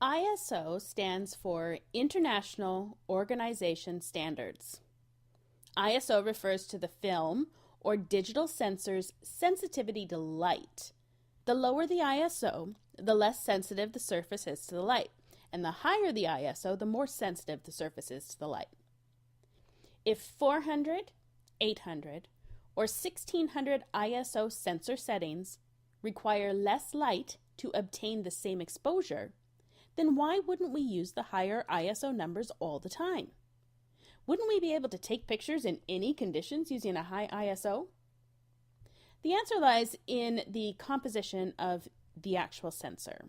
ISO stands for International Organization Standards. ISO refers to the film or digital sensor's sensitivity to light. The lower the ISO, the less sensitive the surface is to the light, and the higher the ISO, the more sensitive the surface is to the light. If 400, 800, or 1600 ISO sensor settings require less light to obtain the same exposure, then why wouldn't we use the higher ISO numbers all the time? Wouldn't we be able to take pictures in any conditions using a high ISO? The answer lies in the composition of the actual sensor.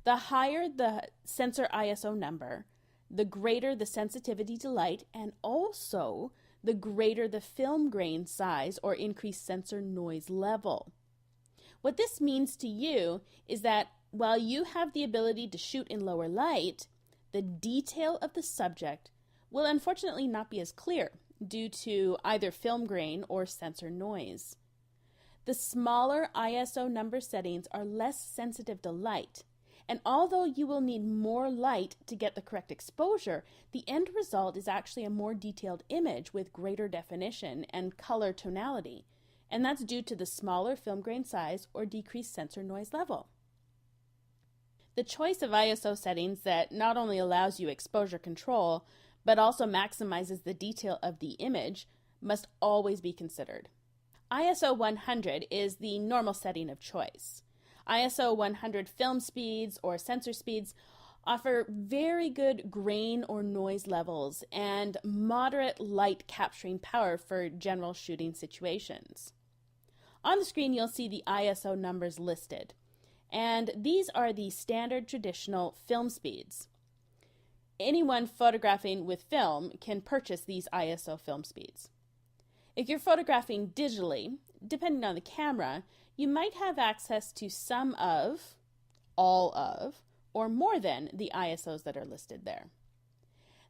The higher the sensor ISO number, the greater the sensitivity to light, and also the greater the film grain size or increased sensor noise level. What this means to you is that while you have the ability to shoot in lower light, the detail of the subject will unfortunately not be as clear due to either film grain or sensor noise. The smaller ISO number settings are less sensitive to light, and although you will need more light to get the correct exposure, the end result is actually a more detailed image with greater definition and color tonality, and that's due to the smaller film grain size or decreased sensor noise level. The choice of ISO settings that not only allows you exposure control, but also maximizes the detail of the image must always be considered. ISO 100 is the normal setting of choice. ISO 100 film speeds or sensor speeds offer very good grain or noise levels and moderate light capturing power for general shooting situations. On the screen you'll see the ISO numbers listed, and these are the standard traditional film speeds. Anyone photographing with film can purchase these ISO film speeds. If you're photographing digitally, depending on the camera, you might have access to some of, all of, or more than the ISOs that are listed there.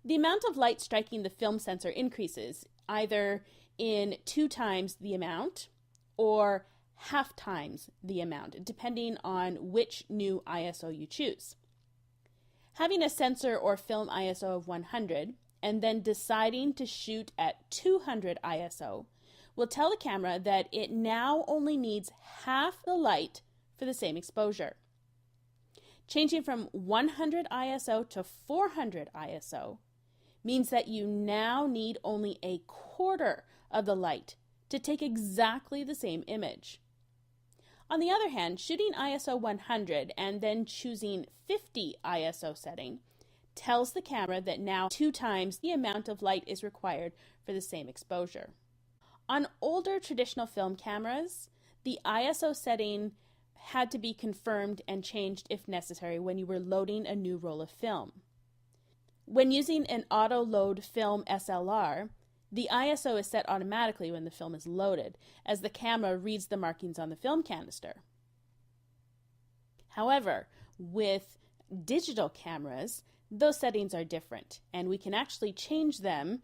The amount of light striking the film sensor increases either in 2 times the amount or half times the amount, depending on which new ISO you choose. Having a sensor or film ISO of 100 and then deciding to shoot at 200 ISO will tell the camera that it now only needs half the light for the same exposure. Changing from 100 ISO to 400 ISO means that you now need only a quarter of the light to take exactly the same image. On the other hand, shooting ISO 100 and then choosing 50 ISO setting tells the camera that now 2 times the amount of light is required for the same exposure. On older traditional film cameras, the ISO setting had to be confirmed and changed if necessary when you were loading a new roll of film. When using an auto-load film SLR, the ISO is set automatically when the film is loaded, as the camera reads the markings on the film canister. However, with digital cameras, those settings are different, and we can actually change them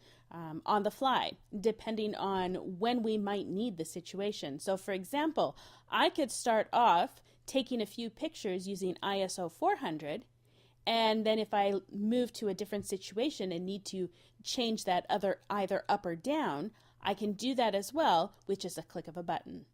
on the fly, depending on when we might need the situation. So for example, I could start off taking a few pictures using ISO 400, and then if I move to a different situation and need to change that either up or down, I can do that as well with just a click of a button.